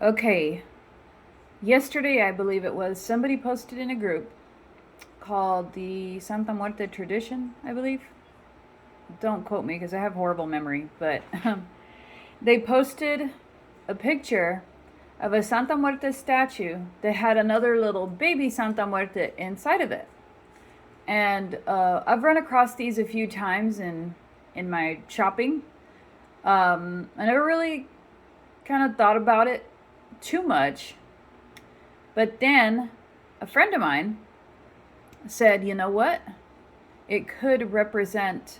Okay, yesterday I believe it was, somebody posted in a group called the Santa Muerte Tradition, I believe. Don't quote me because I have horrible memory, but they posted a picture of a Santa Muerte statue that had another little baby Santa Muerte inside of it. And I've run across these a few times in my shopping. I never really kind of thought about it too much. But then a friend of mine said, you know what? It could represent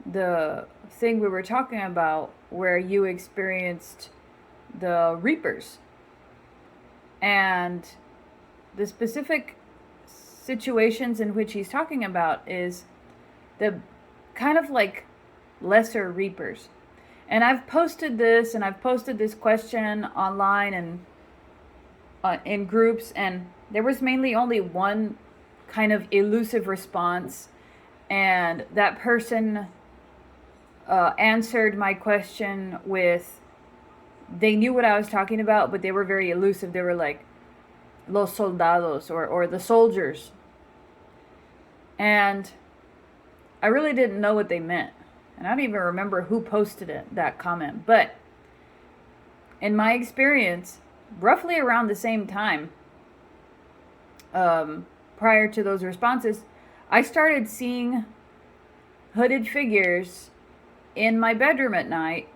the thing we were talking about where you experienced the reapers. And the specific situations in which he's talking about is the kind of like lesser reapers. And I've posted this question online and in groups, and there was mainly only one kind of elusive response, and that person answered my question with, they knew what I was talking about, but they were very elusive. They were like, los soldados, or the soldiers. And I really didn't know what they meant. And I don't even remember who posted it, that comment. But in my experience, roughly around the same time, prior to those responses, I started seeing hooded figures in my bedroom at night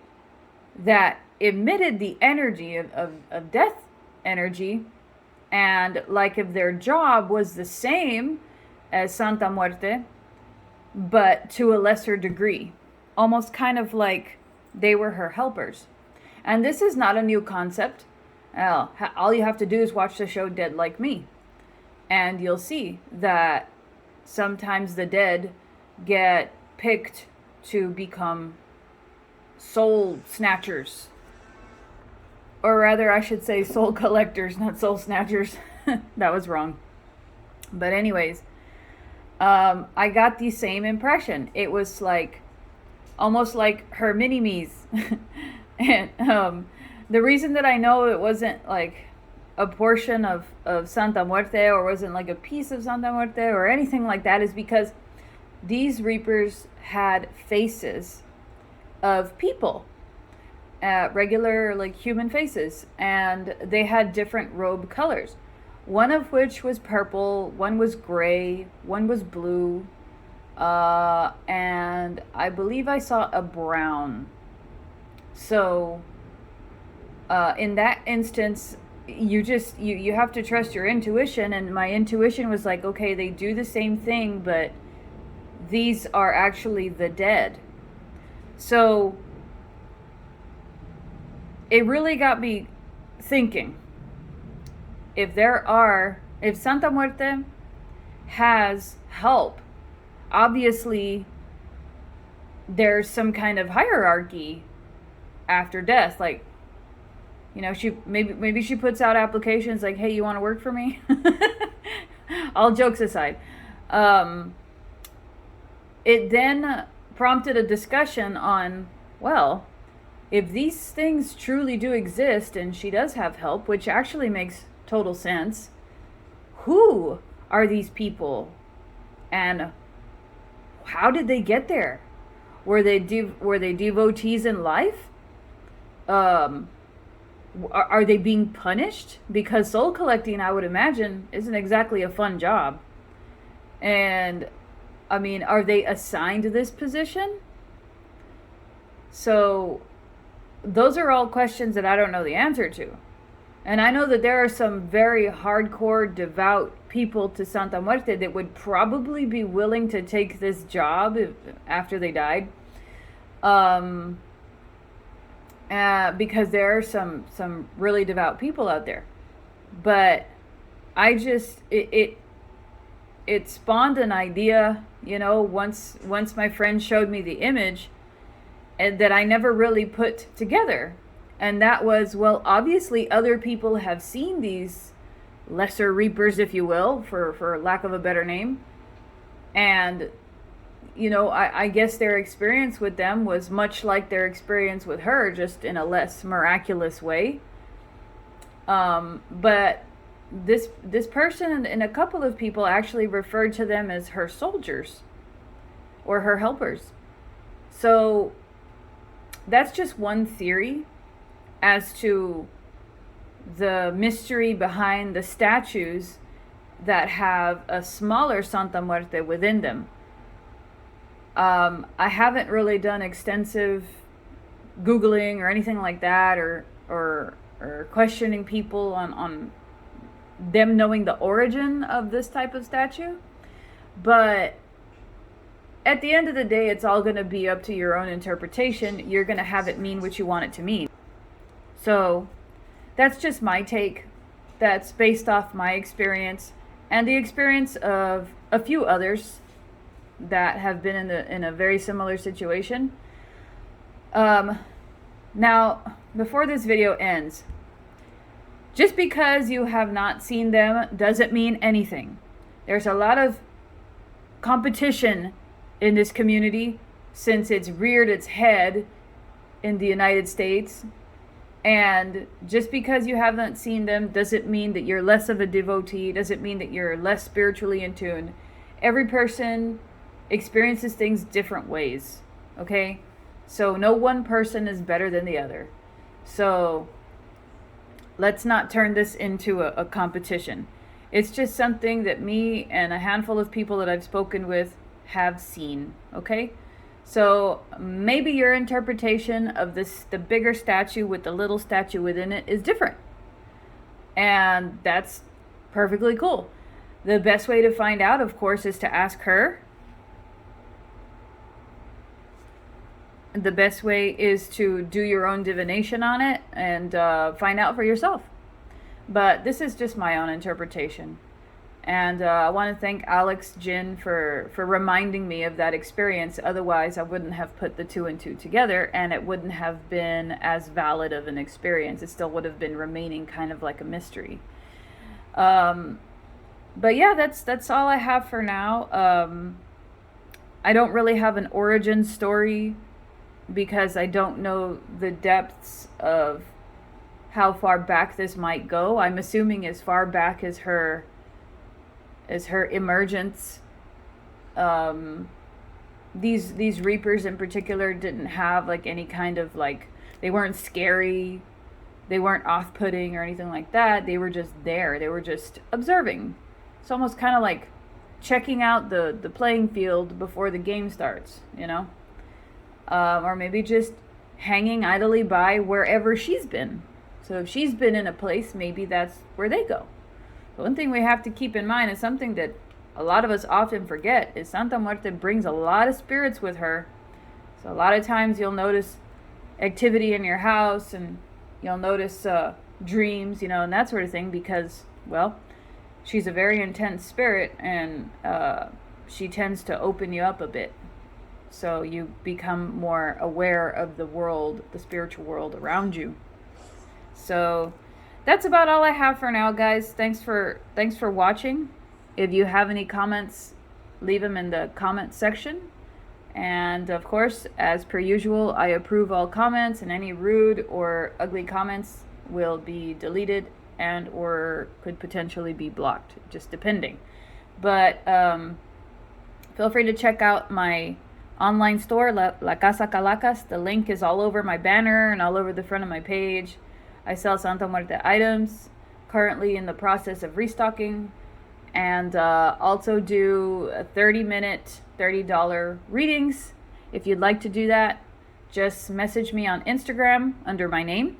that emitted the energy of death energy, and like if their job was the same as Santa Muerte, but to a lesser degree. Almost kind of like they were her helpers. And this is not a new concept. All you have to do is watch the show Dead Like Me, and you'll see that sometimes the dead get picked to become soul snatchers. Or rather, I should say soul collectors, not soul snatchers. That was wrong. But anyways, I got the same impression. It was like, almost like her mini-me's. And the reason that I know it wasn't like a portion of Santa Muerte, or wasn't like a piece of Santa Muerte or anything like that, is because these reapers had faces of people, regular like human faces, and they had different robe colors. One of which was purple, one was gray, one was blue, and I believe I saw a brown. So in that instance, you have to trust your intuition, and my intuition was like, okay, they do the same thing, but these are actually the dead. So it really got me thinking, if Santa Muerte has help, obviously there's some kind of hierarchy after death. Like, she maybe she puts out applications like, hey, you want to work for me? All jokes aside, it then prompted a discussion on, well, if these things truly do exist and she does have help, which actually makes total sense, who are these people and how did they get there? Were they devotees in life? Are they being punished? Because soul collecting, I would imagine, isn't exactly a fun job. And I mean, are they assigned this position? So those are all questions that I don't know the answer to. And I know that there are some very hardcore, devout people to Santa Muerte that would probably be willing to take this job after they died. Because there are some really devout people out there. But I just, it spawned an idea, once my friend showed me the image, and that I never really put together. And that was, well, obviously other people have seen these lesser reapers, if you will, for lack of a better name. And, I guess their experience with them was much like their experience with her, just in a less miraculous way. But this person and a couple of people actually referred to them as her soldiers or her helpers. So that's just one theory as to the mystery behind the statues that have a smaller Santa Muerte within them. I haven't really done extensive Googling or anything like that, or questioning people on them knowing the origin of this type of statue. But at the end of the day, it's all going to be up to your own interpretation. You're going to have it mean what you want it to mean. So that's just my take. That's based off my experience and the experience of a few others that have been in a very similar situation. Now, before this video ends, just because you have not seen them doesn't mean anything. There's a lot of competition in this community since it's reared its head in the United States. And just because you haven't seen them doesn't mean that you're less of a devotee, doesn't mean that you're less spiritually in tune. Every person experiences things different ways, okay? So no one person is better than the other. So let's not turn this into a competition. It's just something that me and a handful of people that I've spoken with have seen, okay? So maybe your interpretation of the bigger statue with the little statue within it is different. And that's perfectly cool. The best way to find out, of course, is to ask her. The best way is to do your own divination on it and find out for yourself. But this is just my own interpretation. And I want to thank Alex Jin for reminding me of that experience. Otherwise, I wouldn't have put the two and two together, and it wouldn't have been as valid of an experience. It still would have been remaining kind of like a mystery. But yeah, that's all I have for now. I don't really have an origin story because I don't know the depths of how far back this might go. I'm assuming as far back as her emergence. These reapers in particular didn't have like any kind of like, they weren't scary, they weren't off-putting or anything like that. They were just there. They were just observing. It's almost kind of like checking out the playing field before the game starts, you know? Or maybe just hanging idly by wherever she's been. So if she's been in a place, maybe that's where they go. But one thing we have to keep in mind is something that a lot of us often forget is Santa Muerte brings a lot of spirits with her. So a lot of times you'll notice activity in your house, and you'll notice dreams, you know, and that sort of thing, because, well, she's a very intense spirit, and she tends to open you up a bit. So you become more aware of the world, the spiritual world around you. So that's about all I have for now, guys. Thanks for watching. If you have any comments, leave them in the comment section. And of course, as per usual, I approve all comments, and any rude or ugly comments will be deleted and or could potentially be blocked, just depending. But feel free to check out my online store, La Casa Calacas. The link is all over my banner and all over the front of my page. I sell Santa Muerte items, currently in the process of restocking, and also do a 30-minute, $30 readings. If you'd like to do that, just message me on Instagram under my name,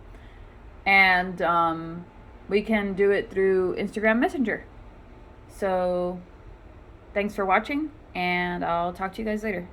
and we can do it through Instagram Messenger. So thanks for watching, and I'll talk to you guys later.